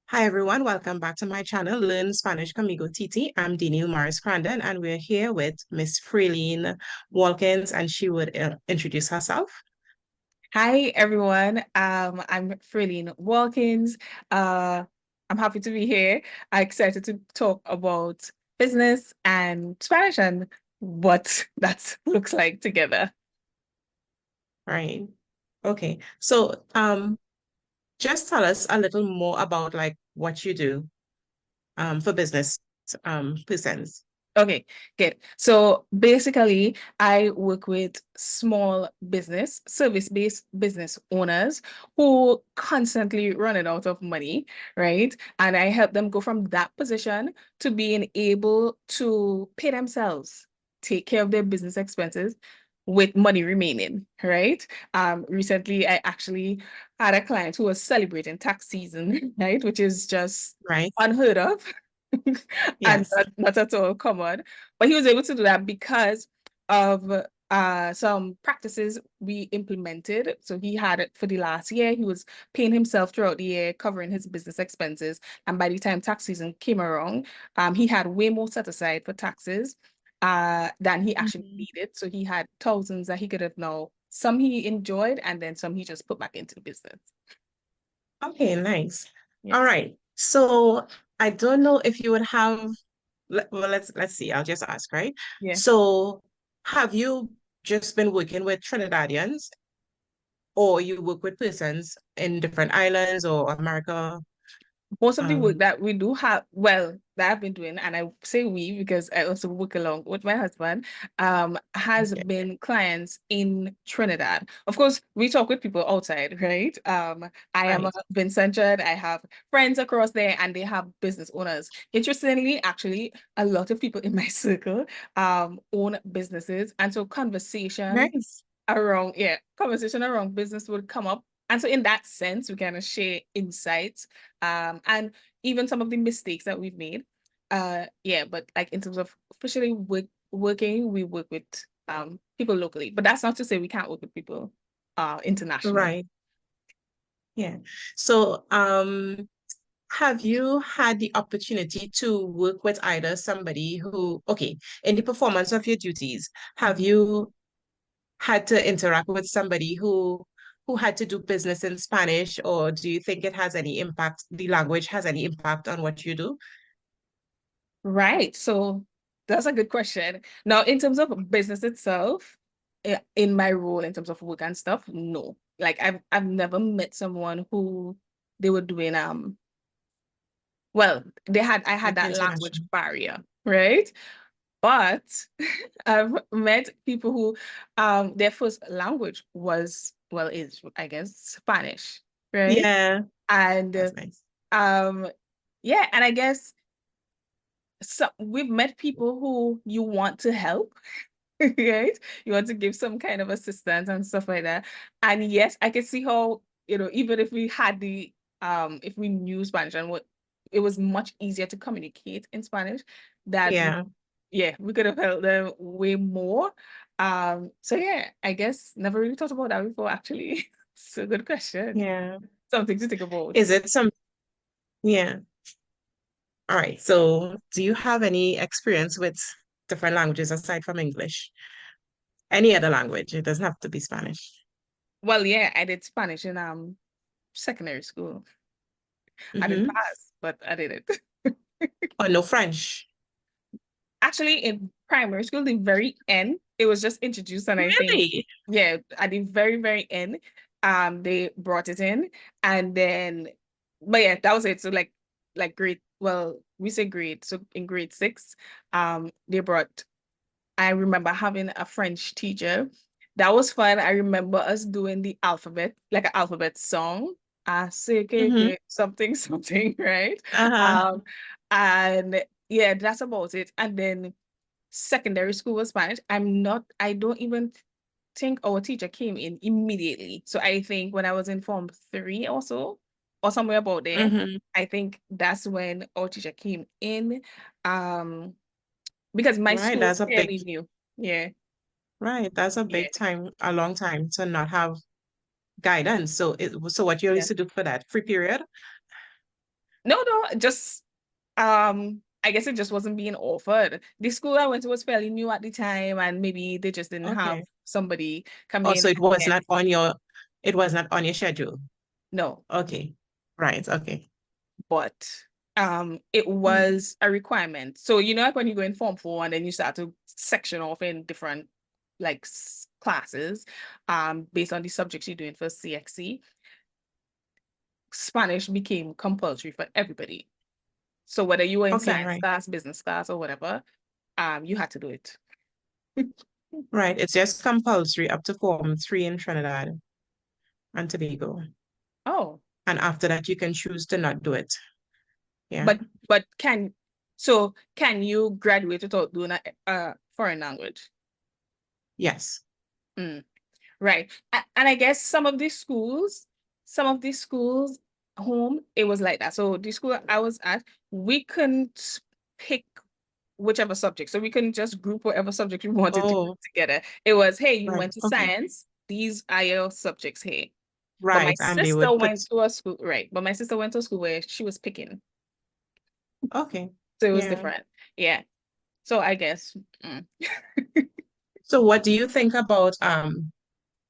Hi everyone, welcome back to my channel, Learn Spanish Conmigo TT. I'm Dini Maris Crandon and we're here with Miss Fralene Walkins and she would introduce herself. Hi everyone. I'm Fralene Walkins. I'm happy to be here. I'm excited to talk about business and Spanish and what that looks like together. Right. Okay. So just tell us a little more about like what you do for business persons. Okay, good. So basically, I work with small business, service-based business owners who constantly running out of money, right? And I help them go from that position to being able to pay themselves, take care of their business expenses with money remaining, right? Recently, I actually had a client who was celebrating tax season, right? Which is just Right? unheard of. And Yes. not at all common. But he was able to do that because of some practices we implemented. So he had it for the last year. He was paying himself throughout the year, covering his business expenses. And by the time tax season came around, he had way more set aside for taxes than he actually Mhm. needed. So he had thousands that he could have now. Some he enjoyed, and then some he just put back into the business. Okay, nice. All Yes. right. So I don't know if you would have well, let's see. I'll just ask, right? Yeah. So have you just been working with Trinidadians or you work with persons in different islands or America? Most of the work Um, that we do have, well, that I've been doing, and I say we because I also work along with my husband, has okay, been clients in Trinidad. Of course, we talk with people outside, right? I am a right. Vincentian. I have friends across there, and they have business owners. Interestingly, actually, a lot of people in my circle own businesses, and so Nice. conversation around business would come up. And so in that sense, we kind of share insights and even some of the mistakes that we've made. Yeah, but like in terms of officially working, we work with people locally. But that's not to say we can't work with people internationally. Right. Yeah. So, have you had the opportunity to work with either somebody who, okay, in the performance of your duties, have Mhm. you had to interact with somebody who had to do business in Spanish, or do you think it has any impact, the language has any impact on what you do? Right. So that's a good question. Now, in terms of business itself, in my role in terms of work and stuff, no. Like I've never met someone who they were doing well, I had Like that language international. barrier, right? But I've met people who their first language was, well, is I guess Spanish, right? Yeah, And that's nice. um yeah, and I guess so we've met people who you want to help, right? You want to give some kind of assistance and stuff like that. And yes, I can see how, even if we had if we knew Spanish and what it was much easier to communicate in Spanish, that Yeah, yeah, we could have helped them way more. So yeah, I guess never really thought about that before, actually. It's a good question. yeah. Something to think about. Is it some, yeah. All right. So, do you have any experience with different languages aside from English? Any other language? It doesn't have to be Spanish. Well, yeah, I did Spanish in secondary school. I didn't Mm-hmm. pass, but I did it. Oh, no French. Actually, in primary school, the very end, it was just introduced, and I think, Really? yeah, at the very, very end, they brought it in, and then, but yeah, that was it. So like grade, well, we say grade. So in grade six, they brought. I remember having a French teacher. That was fun. I remember us doing the alphabet, like an alphabet song. Say Mm-hmm. something, something, right? Uh-huh. Um, and yeah, that's about it. And then secondary school was Spanish. I don't even think our teacher came in immediately. So I think when I was in form three or so, or somewhere about there, Mm-hmm. I think that's when our teacher came in. Um, because my Right. school is That's a big, fairly new. Yeah, right. That's a yeah, big time, a long time to not have guidance. So so what you yeah. used to do for that free period? No, just I guess it just wasn't being offered. The school I went to was fairly new at the time, and maybe they just didn't have Okay. somebody come Oh, in so and get it was not on your schedule. no. Okay. Right. Okay. But it Mm. was a requirement. So you know, like when you go in Form 4 and then you start to section off in different like classes, based on the subjects you're doing for CXC, Spanish became compulsory for everybody. So whether you were in Okay, science right. class, business class, or whatever, you had to do it. Right. It's just compulsory up to Form 3 in Trinidad and Tobago. Oh, And after that, you can choose to not do it. Yeah. but can you graduate without doing a foreign language? Yes. Mm. Right. And I guess some of these schools home, it was like that. So the school I was at, we couldn't pick whichever subject. So we couldn't just group whatever subject we wanted to Oh, group together. It was, hey, you right. went to Okay. science, these are your subjects here. But my Right. And they sister would put, went to a school, right? But my sister went to a school where she was picking. okay. So it was Yeah. different. Yeah. So I guess So what do you think about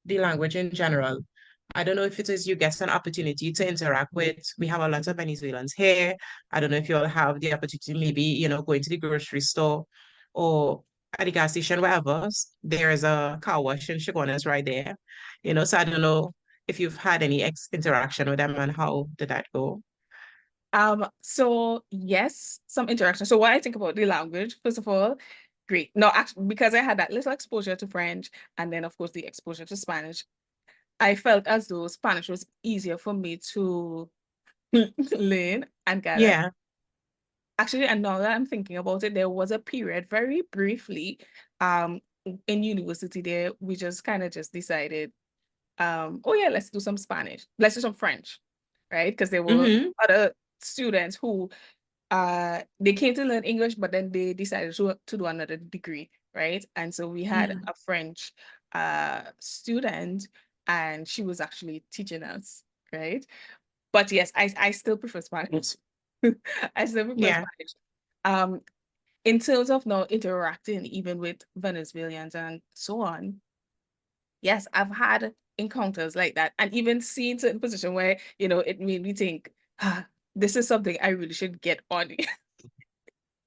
the language in general? I don't know if it is you get an opportunity to interact with, we have a lot of Venezuelans here. I don't know if you'll have the opportunity, maybe, going to the grocery store or at the gas station, wherever. There is a car wash in Chaguanas right there. So I don't know if you've had any interaction with them and how did that go? So yes, some interaction. So what I think about the language, first of all, great. No, actually, because I had that little exposure to French and then of course the exposure to Spanish, I felt as though Spanish was easier for me to learn and gather. Yeah. Actually, and now that I'm thinking about it, there was a period very briefly, um, in university there, we just kind of just decided, oh yeah, let's do some Spanish, let's do some French, right? Because there were Mm-hmm. other students who they came to learn English, but then they decided to do another degree, right? And so we had Mm-hmm. a French student, and she was actually teaching us, right? But yes, I still prefer Spanish. I still prefer Yeah. Spanish. Um, in terms of now interacting even with Venezuelans and so on, yes, I've had encounters like that, and even seen certain position where, it made me think, this is something I really should get on.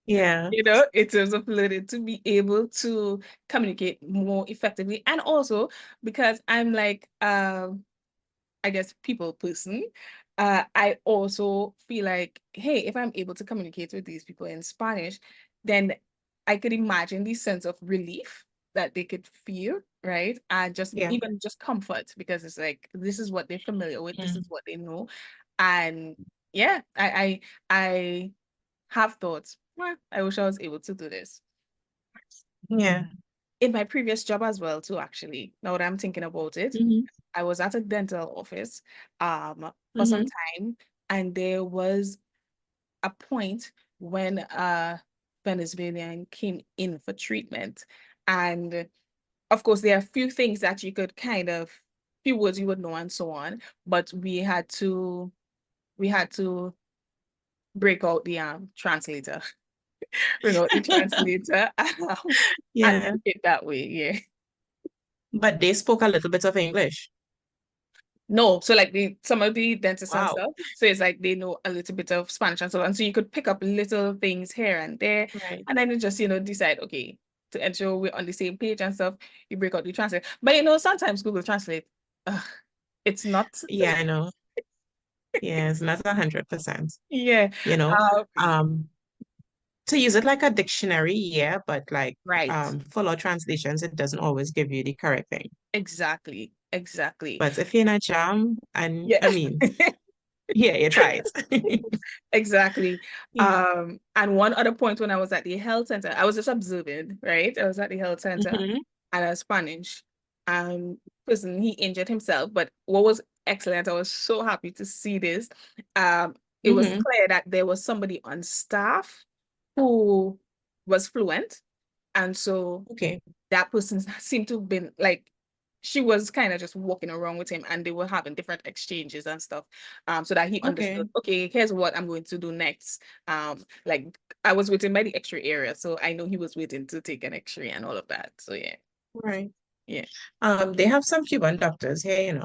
Yeah. In terms of learning to be able to communicate more effectively. And also because I'm like, I guess, people person, I also feel like, hey, if I'm able to communicate with these people in Spanish, then I could imagine the sense of relief that they could feel, right? And just Yeah. even just comfort, because it's like, this is what they're familiar with, this is Mm. what they know. And yeah, I have thoughts, well, I wish I was able to do this. Yeah. In my previous job as well, too, actually, now that I'm thinking about it, Mm-hmm. I was at a dental office for some Mm-hmm. time, and there was a point when a Venezuelan came in for treatment. And of course, there are a few things that you could few words you would know and so on, but we had to break out the translator, the translator, and Yeah. do it that way, yeah. But they spoke a little bit of English. No, so like some of the dentists and Wow. stuff, so it's like they know a little bit of Spanish and so on. So you could pick up little things here and there, Right. and then you just, decide, okay, to ensure we're on the same page and stuff, you break out the translate. But sometimes Google Translate, ugh, it's not, Yeah, I know. Yeah, it's not 100%. yeah. You know, Um, um, to use it like a dictionary, yeah, but like right. full out translations, it doesn't always give you the correct thing. Exactly. Exactly. But if you're in a jam, and Yeah. I mean, yeah, you try it. Exactly. Yeah. And one other point, when I was at the health center, I was just observing, right? I was at the health center Hmm. and a Spanish person, he injured himself. But what was excellent, I was so happy to see this. It was Hmm. clear that there was somebody on staff who was fluent. And so Okay. that person seemed to have been like she was kind of just walking around with him, and they were having different exchanges and stuff, so that he understood, Okay. okay, here's what I'm going to do next. Like I was waiting by the X-ray area, so I know he was waiting to take an X-ray and all of that. So yeah, Right. yeah. They have some Cuban doctors here,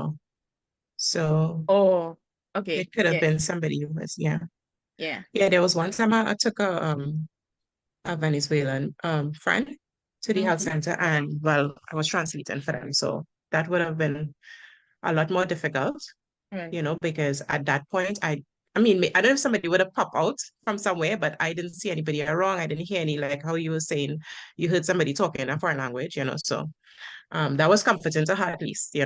so Oh, okay. it could have Yeah, been somebody who was, yeah. yeah. Yeah, there was one time I took a Venezuelan friend to the health Hmm. center, and well, I was translating for them. So that would have been a lot more difficult, Right. because at that point, I mean, I don't know if somebody would have popped out from somewhere, but I didn't see anybody around. I didn't hear any, like how you were saying, you heard somebody talking in a foreign language, so that was comforting to her at least, to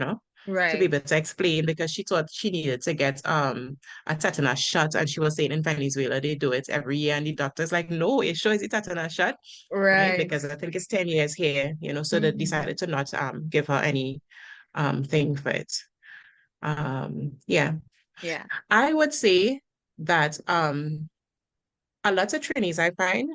be Right. able to explain, because she thought she needed to get a tetanus shot, and she was saying in Venezuela they do it every year, and the doctor's like, no, it sure is a tetanus shot, right? Right. Because I think it's 10 years here, so they Hmm. decided to not give her any thing for it. Yeah, Yeah. I would say that a lot of trainees I find,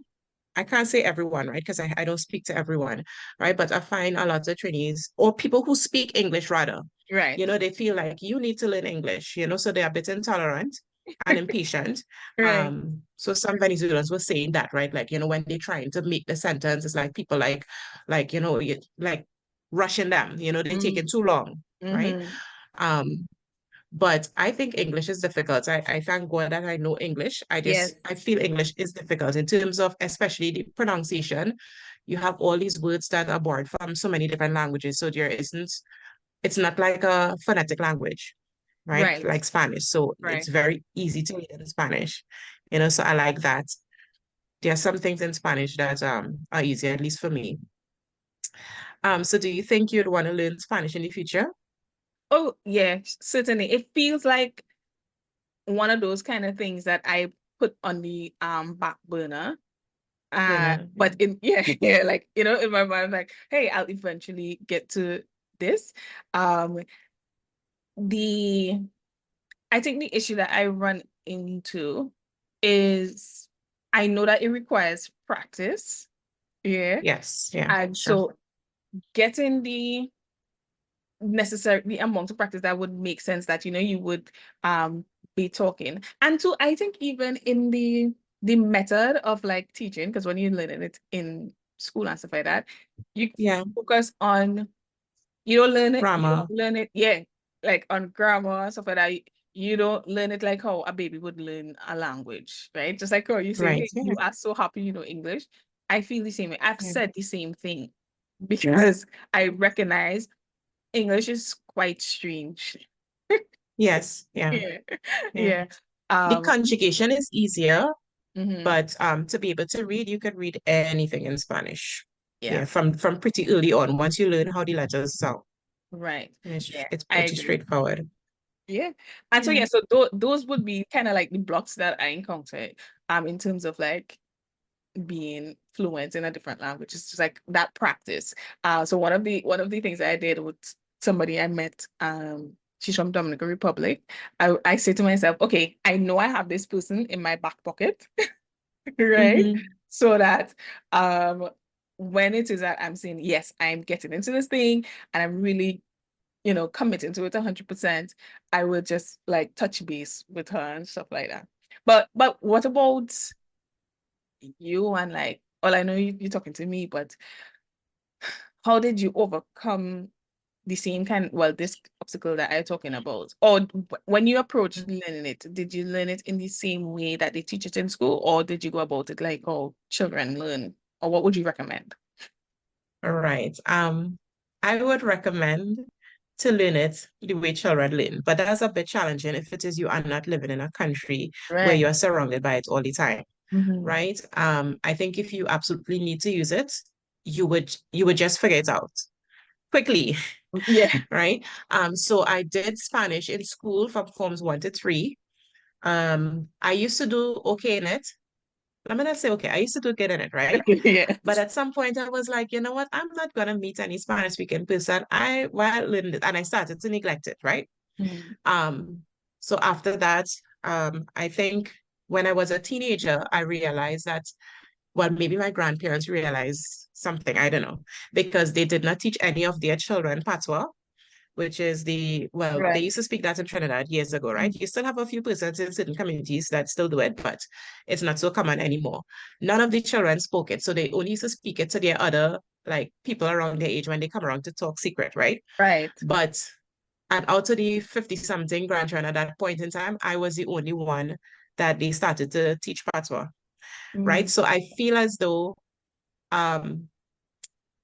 I can't say everyone, right? Because I don't speak to everyone, right? But I find a lot of trainees or people who speak English rather, Right. they feel like you need to learn English, so they're a bit intolerant and impatient. Right. So some Venezuelans were saying that, right? Like, when they're trying to make the sentence, it's like people like rushing them, they're taking too long, right? Mm-hmm. Um, but I think English is difficult. I thank God that I know English. Yes. I feel English is difficult in terms of especially the pronunciation. You have all these words that are borrowed from so many different languages. So it's not like a phonetic language, right? Right. Like Spanish. So Right. it's very easy to read in Spanish, so I like that. There are some things in Spanish that are easier, at least for me. So do you think you'd want to learn Spanish in the future? Oh, yeah, certainly. It feels like one of those kind of things that I put on the back burner. Yeah. But in yeah, yeah, like in my mind, like, hey, I'll eventually get to this. Um, the I think the issue that I run into is I know that it requires practice. Yeah. Yes. Yeah. And Sure. so getting the amount of practice that would make sense that you would be talking. And so I think even in the method of like teaching, because when you're learning it in school and stuff like that, you Yeah. focus on you Grammar. don't learn it, yeah, like on grammar and stuff like that. You don't learn it like how a baby would learn a language, right? Just like, oh, you say, Right. hey, Yeah. you are so happy you know English. I feel the same way. I've Yeah. said the same thing because I recognize English is quite strange. Yes. Yeah. Yeah. Yeah. Yeah. The Um, conjugation is easier, mhm. but to be able to read, you could read anything in Spanish. Yeah, Yeah, from pretty early on. Once you learn how the letters sound, right. and Yeah, it's I pretty agree. straightforward. Yeah. And so Yeah. yeah, so those would be kind of like the blocks that I encountered in terms of like being fluent in a different language. It's just like that practice. So one of the things I did with somebody I met, she's from Dominican Republic. I say to myself, okay, I know I have this person in my back pocket, right? Mm-hmm. So that um when it is that I'm saying, yes, I'm getting into this thing and I'm really, committing to it 100%, I would just like touch base with her and stuff like that. But what about you and like, well, I know you're talking to me, but how did you overcome the same kind, well, this obstacle that I'm talking about? Or when you approached learning it, did you learn it in the same way that they teach it in school, or did you go about it like how children learn? Or what would you recommend? All right. I would recommend to learn it the way children learn, but that's a bit challenging if it is you are not living in a country where Right. you are surrounded by it all the time, Hmm. right? I think if you absolutely need to use it, you would just figure it out quickly, Yeah. right? So I did Spanish in school from forms 1 to 3. I used to do okay in it. I'm gonna say okay, I used to do good in it, right? But Yes. at some point I was like, you know what? I'm not gonna meet any Spanish speaking person. I well learned it and I started to neglect it, right? Mhm. Um, so after that, I think when I was a teenager, I realized that, well, maybe my grandparents realized something, I don't know, because they did not teach any of their children patois. which is well, they Right. used to speak that in Trinidad years ago, right? You still have a few persons in certain communities that still do it, but it's not so common anymore. None of the children spoke it, so they only used to speak it to their other, like, people around their age when they come around to talk secret, right? Right. But and out of the 50-something grandchildren at that point in time, I was the only one that they started to teach patois, right? Mm. So I feel as though um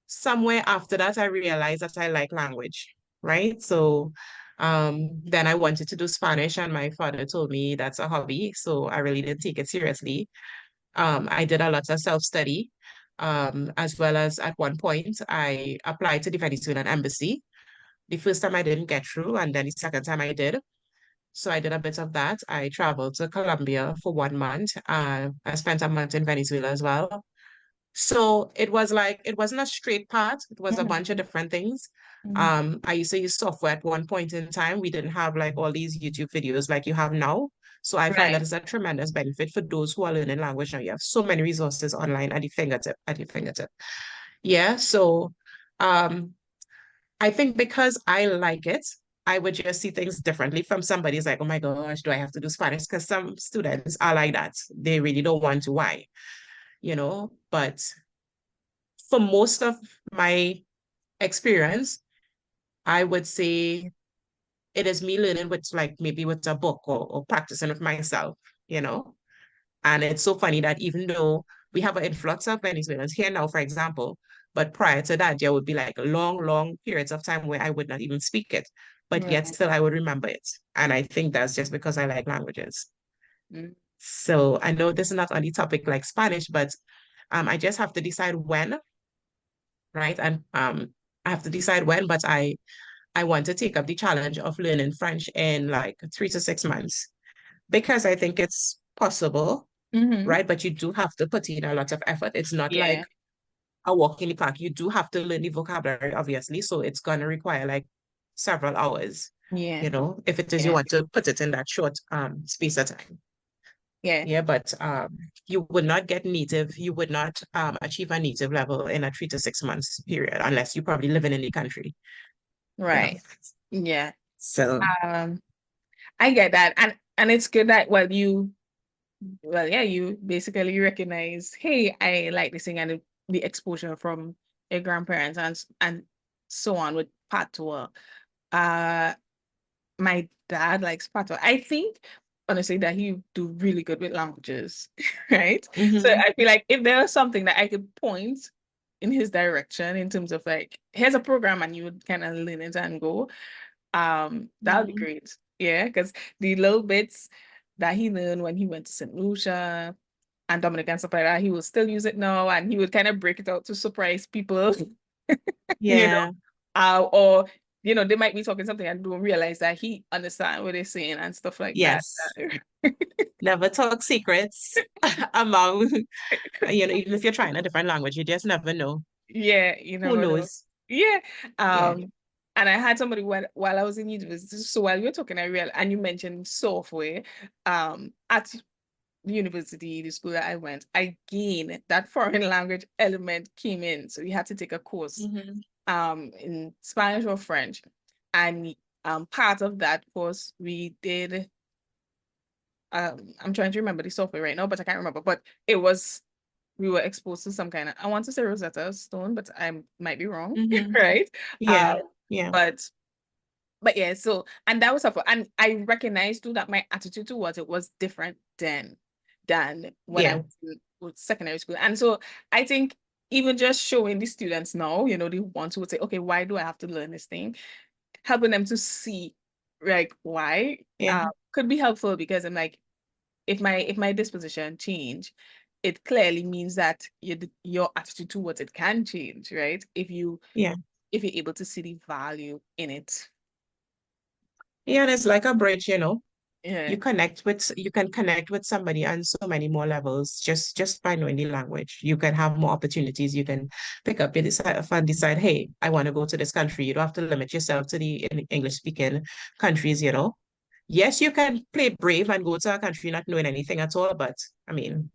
somewhere after that, I realized that I like language, right? So then I wanted to do Spanish, and my father told me that's a hobby. So I really didn't take it seriously. I did a lot of self-study, as well as at one point, I applied to the Venezuelan embassy. The first time I didn't get through, and then the second time I did. So I did a bit of that. I traveled to Colombia for 1 month. I spent a month in Venezuela as well. So it was like, it wasn't a straight path. It was a bunch of Mhm. different things. Mhm. I used to use software at one point in time. We didn't have like all these YouTube videos like you have now. So I find that Right. it's a tremendous benefit for those who are learning language now. You have so many resources online at your fingertip. Yeah. So um, I think because I like it, I would just see things differently from somebody who's like, oh my gosh, do I have to do Spanish? Because some students are like that. They really don't want to. Why? But for most of my experience, I would say it is me learning with, like, maybe with a book, or practicing with myself, you know? And it's so funny that even though we have an influx of Venezuelans here now, for example, but prior to that, there would be like long, long periods of time where I would not even speak it, but yet Right. still I would remember it. And I think that's just because I like languages. Mm. So I know this is not on the topic like Spanish, but I just have to decide when, right? And I have to decide when, but I want to take up the challenge of learning French in like 3 to 6 months, because I think it's possible, Mhm. right? But you do have to put in a lot of effort. It's not like Yeah. a walk in the park. You do have to learn the vocabulary, obviously. So it's going to require like several hours, Yeah. if it is you Yeah. want to put it in that short space of time. Yeah. Yeah, but you would not achieve a native level in a 3 to 6 months period unless you're probably living in the country, you know. Right. Yeah. So Um, I get that. And it's good that yeah, you basically recognize, hey, I like this thing, and the exposure from your grandparents and so on with patois. Uh my dad likes patois. I think honestly that he do really good with languages, right? So mhm, I feel like if there was something that I could point in his direction in terms of like, here's a program and you would kind of lean it and go, that would be mhm. great. Yeah, because the little bits that he learned when he went to St. Lucia and Dominic and stuff like that, he will still use it now, and he would kind of break it out to surprise people, you know, Yeah, or they might be talking something and don't realize that he understand what they're saying and stuff like that. yes. Never talk secrets among, even if you're trying a different language, you just never know. Yeah, you Who never know. knows? Yeah. Yeah. And I had somebody while I was in university. So while you were talking, and you mentioned software, at the university, the school that I went, again, that foreign language element came in. So you had to take a course Mhm. in Spanish or French. And part of that course we did, I'm trying to remember the software right now, but I can't remember. But we were exposed to some kind of, I want to say Rosetta Stone, but I might be wrong, Mhm. right? Yeah. Yeah. But yeah, so, and that was helpful. And I recognized too that my attitude towards it was different than when I Yeah. was in secondary school. And so I think even just showing the students now, the ones who would say, okay, why do I have to learn this thing? Helping them to see like why Yeah. could be helpful, because I'm like, if my disposition change, it clearly means that your attitude towards it can change, right? Yeah. If you're able to see the value in it. Yeah. And it's like a bridge. Yeah. You can connect with somebody on so many more levels just by knowing the language. You can have more opportunities. You can pick up and decide, hey, I want to go to this country. You don't have to limit yourself to the English speaking countries. Yes, you can play brave and go to a country not knowing anything at all, but I mean,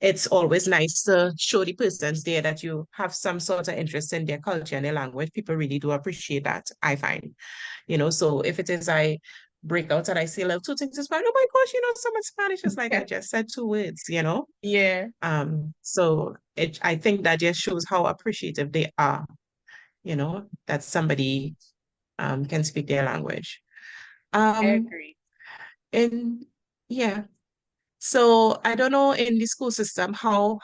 it's always nice to show the persons there that you have some sort of interest in their culture and their language. People really do appreciate that, I find. So if it is I break out and I say like two things in Spanish, oh my gosh, so much Spanish is like I just said two words. Yeah, So I think that just shows how appreciative they are, that somebody can speak their language. I Um, agree. and yeah. So I don't know in the school system how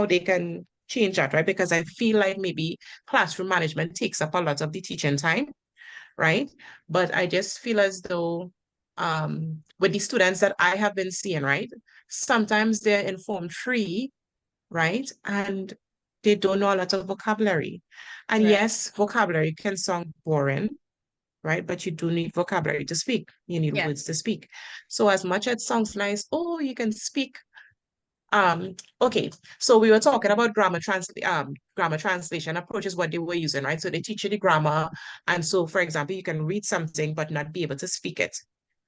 they can change that, right? Because I feel like maybe classroom management takes up a lot of the teaching time, right? But I just feel as though with the students that I have been seeing, right? Sometimes they're informed free, right? And they don't know a lot of vocabulary. And Right. yes, vocabulary can sound boring, right? But you do need vocabulary to speak. You need Yeah. words to speak. So as much as it sounds nice, oh, you can speak. Okay, so we were talking about grammar translation approaches, what they were using, right? So they teach you the grammar. And so, for example, you can read something but not be able to speak it,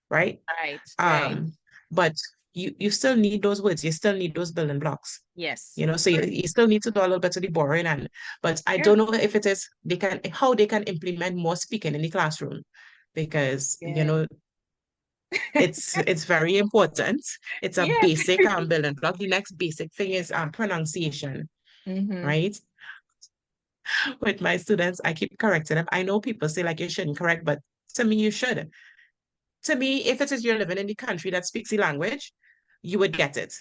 right? Right. Right. Um, but you still need those words, you still need those building blocks. Yes. So you still need to do a little bit of the boring but I Yeah. don't know if it is how they can implement more speaking in the classroom because Yeah. it's very important. It's a Yeah. basic building block. The next basic thing is pronunciation, Mm-hmm. right? With my students, I keep correcting them. I know people say like you shouldn't correct, but to me you should. To me, if it is you're living in the country that speaks the language, you would get it.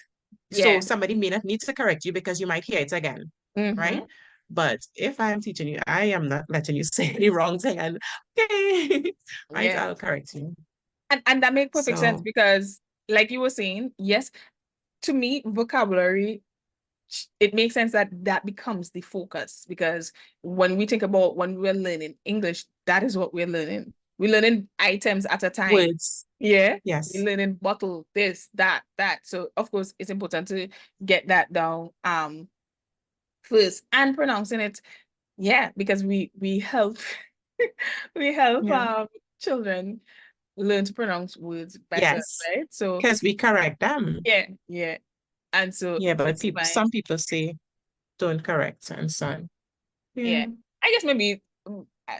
So Yeah. somebody may not need to correct you because you might hear it again, Mm-hmm. right? But if I'm teaching you, I am not letting you say the wrong thing and okay, right? Yeah. I'll correct you. And that makes perfect sense So because, like you were saying, yes, to me, vocabulary, it makes sense that that becomes the focus because when we think about when we're learning English, that is what we're learning. We're learning items at a time. words, Yeah. We're yes. learning bottle, this, that, that. So of course it's important to get that down first and pronouncing it. Yeah, because we help we help Yeah. children learn to pronounce words better, Yes. right? So Because we correct them. yeah, yeah. And so Yeah, but it's people, fine. some people say don't correct and so on. Yeah. Yeah. I guess maybe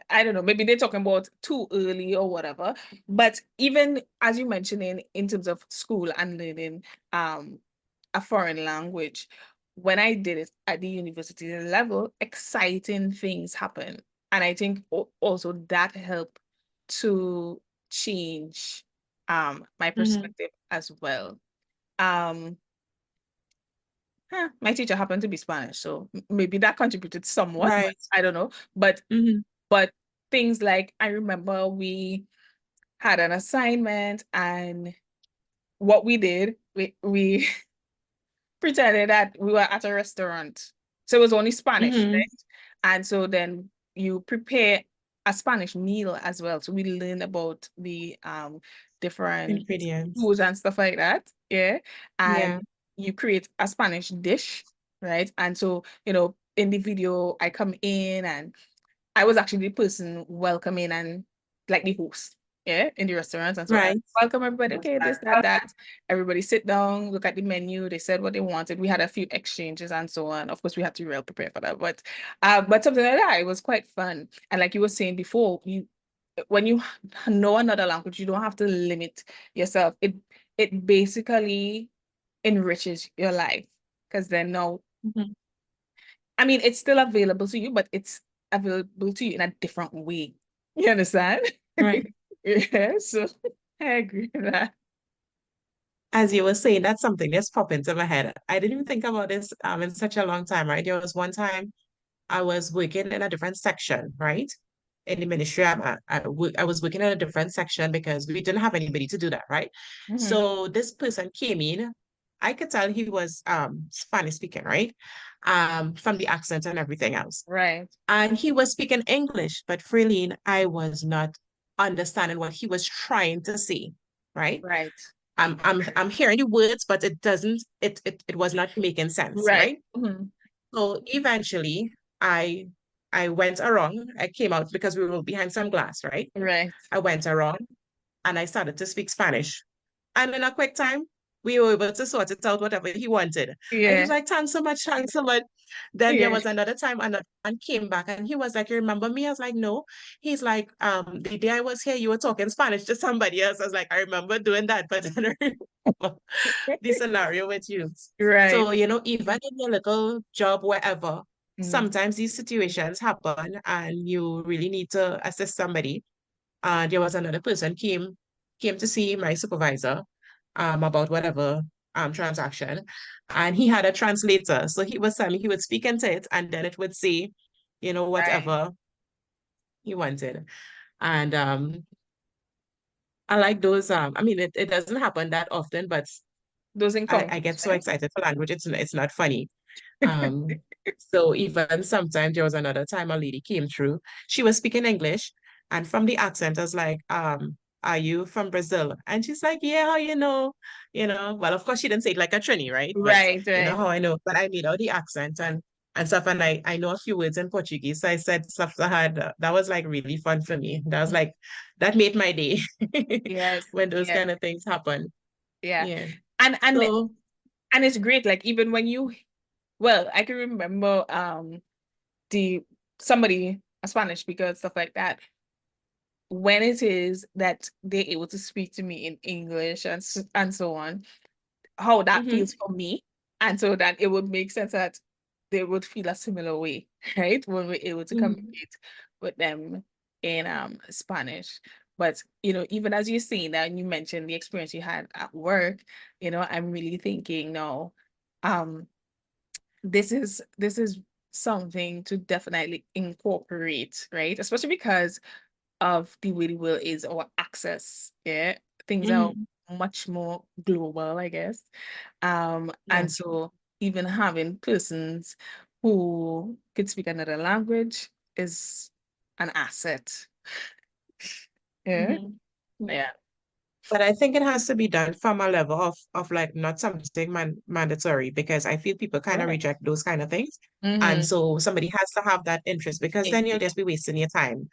I don't know, maybe they're talking about too early or whatever. But even as you mentioned in terms of school and learning a foreign language, when I did it at the university level, exciting things happen. And I think also that helped to change my Mhm. perspective as well. Um my teacher happened to be Spanish, so maybe that contributed somewhat, but Right. I don't know. But Mhm. but things like I remember we had an assignment and what we did, we pretended that we were at a restaurant. So it was only Spanish, Mhm. right? And so then you prepare a Spanish meal as well. So we learn about the different Ingredients. foods and stuff like that. Yeah. And Yeah. you create a Spanish dish, right? And so, in the video, I come in and I was actually the person welcoming and like the host, yeah, in the restaurant. And so I Right. welcome everybody. Okay, this, that, that. Everybody sit down, look at the menu. They said what they wanted. We had a few exchanges and so on. Of course, we had to be well prepared for that. But something like that, it was quite fun. And like you were saying before, when you know another language, you don't have to limit yourself. It basically enriches your life because then now Mhm. I mean, it's still available to you, but it's available to you in a different way. You understand? Right. Yeah, so I agree with that. As you were saying, that's something that's popped into my head. I didn't even think about this in such a long time, right? There was one time I was working in a different section, right? In the ministry, I was working in a different section because we didn't have anybody to do that, right? Mhm. So this person came in. I could tell he was Spanish speaking, right? From the accent and everything else. Right, And he was speaking English, but Fralene, I was not understanding what he was trying to say, right? right, I'm hearing the words, but it was not making sense, right. right? Mhm. So eventually I went around. I came out because we were behind some glass, right? Right. I went around and I started to speak Spanish. And in a quick time, we were able to sort it out, whatever he wanted. And he was Yeah. like, thanks so much, thanks so much. Then there Yeah. was another time another man came back and he was like, you remember me? I was like, no. He's like, the day I was here, you were talking Spanish to somebody else. I was like, I remember doing that, but I don't remember the scenario with you. Right. So, even in your little job, wherever, Mm. sometimes these situations happen and you really need to assist somebody. There was another person came to see my supervisor about whatever transaction, and he had a translator. So he was telling me he would speak into it, and then it would say, Right. whatever he wanted. And I like those. I mean, it doesn't happen that often, but Those I get encounters, so right? excited for language. It's not funny. Um, so even sometimes there was another time a lady came through. She was speaking English, and from the accent, I was like, are you from Brazil? And she's like, yeah, how you know? Well, of course she didn't say it like a Trini, right? But Right, you know right. how I know. But I made out the accent and stuff, and I know a few words in Portuguese. So I said stuff that that was like really fun for me. That was like that made my day Yes. when those Yeah. kind of things happen. Yeah. Yeah. And and So, and it's great. Like even when well, I can remember the somebody, a Spanish speaker and stuff like that, when it is that they're able to speak to me in English and so on, how that feels mhm, for me. And so that it would make sense that they would feel a similar way, right? When we're able to mhm, communicate with them in Spanish. But even as you're saying that, and you mentioned the experience you had at work, I'm really thinking, no, um, this is something to definitely incorporate, right? Especially because of the way the world is, our access. Yeah, things are mhm, much more global, I guess. yeah. And so even having persons who could speak another language is an asset. Yeah. Mhm. Yeah. But I think it has to be done from a level of like not something mandatory, because I feel people kind of Right. reject those kind of things. And Mm-hmm. so somebody has to have that interest, because then you'll Yeah. just be wasting your time.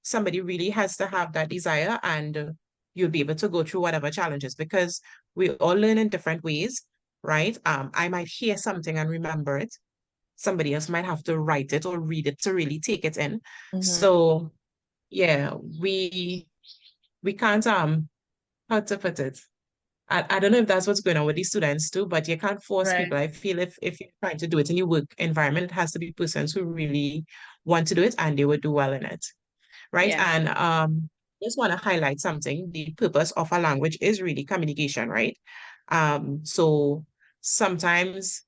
Somebody really has to have that desire, and you'll be able to go through whatever challenges, because we all learn in different ways, right? I might hear something and remember it. Somebody else might have to write it or read it to really take it in. Mm-hmm. So yeah, we can't how to put it. I don't know if that's what's going on with these students too, but you can't force Right. people. I feel if you're trying to do it in your work environment, it has to be persons who really want to do it and they would do well in it, right? Yeah. And just want to highlight something. The purpose of a language is really communication, right? So sometimes,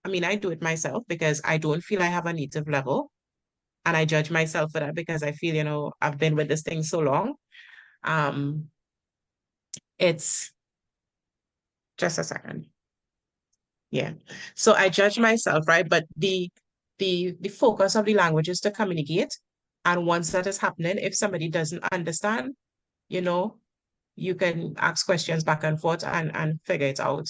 I mean, I do it myself because I don't feel I have a native level, and I judge myself for that because I feel, I've been with this thing so long. Um, it's just a second. Yeah. So I judge myself, right? But the focus of the language is to communicate. And once that is happening, if somebody doesn't understand, you know, you can ask questions back and forth and figure it out,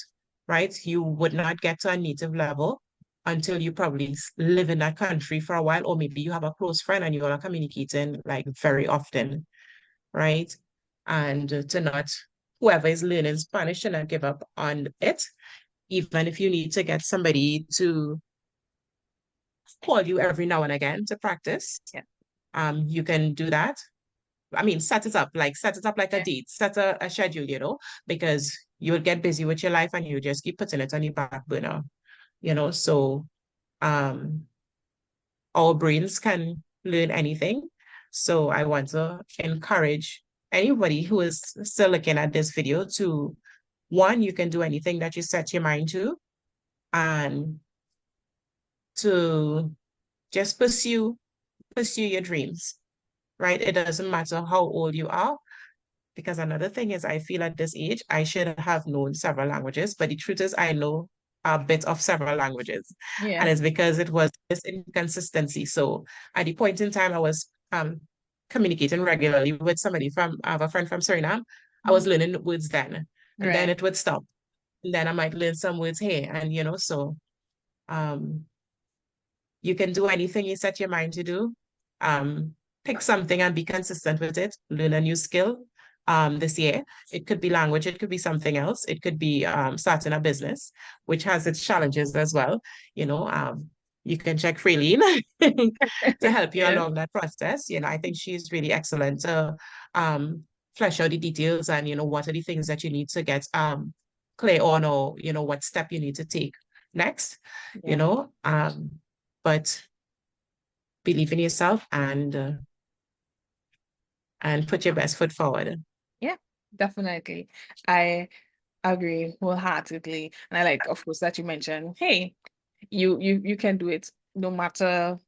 right? You would not get to a native level until you probably live in that country for a while, or maybe you have a close friend and you all are communicating like very often, right? And to not, whoever is learning Spanish, to not give up on it, even if you need to get somebody to call you every now and again to practice, Yeah. you can do that. I mean, set it up like a Yeah. date, set a schedule, because you'll get busy with your life and you just keep putting it on your back burner, so um our brains can learn anything. So I want to encourage anybody who is still looking at this video to, one, you can do anything that you set your mind to, and to just pursue your dreams, right? It doesn't matter how old you are, because another thing is I feel at this age I should have known several languages, but the truth is I know a bit of several languages, and Yeah. it's because it was this inconsistency. So at the point in time I was communicating regularly with somebody I have a friend from Suriname. I was Mhm. learning words then, and then Right. it would stop. And then I might learn some words here, and so um you can do anything you set your mind to do. Pick something and be consistent with it. Learn a new skill. this year. It could be language, it could be something else. It could be starting a business, which has its challenges as well. You know, you can check Fralene to help you Yeah. along that process. You know, I think she's really excellent to flesh out the details and, you know, what are the things that you need to get clear on, or, you know, what step you need to take next, you Yeah. know. But believe in yourself and put your best foot forward. Yeah, definitely. I agree wholeheartedly. And I like, of course, that you mentioned, hey, you can do it no matter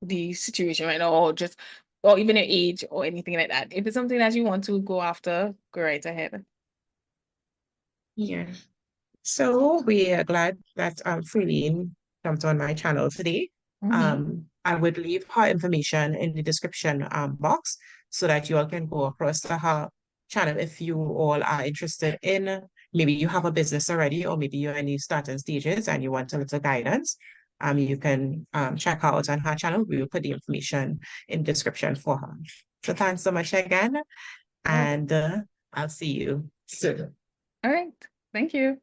the situation right now, or just or even your age or anything like that. If it's something that you want to go after, go right ahead. Yeah. So we are glad that Fralene jumped on my channel today. Mm-hmm. I would leave her information in the description box so that you all can go across to her channel if you all are interested in, maybe you have a business already, or maybe you're in the starting stages and you want a little guidance. You can check her out on her channel. We will put the information in the description for her. So thanks so much again, Oh, and I'll see you soon. all right. Thank you.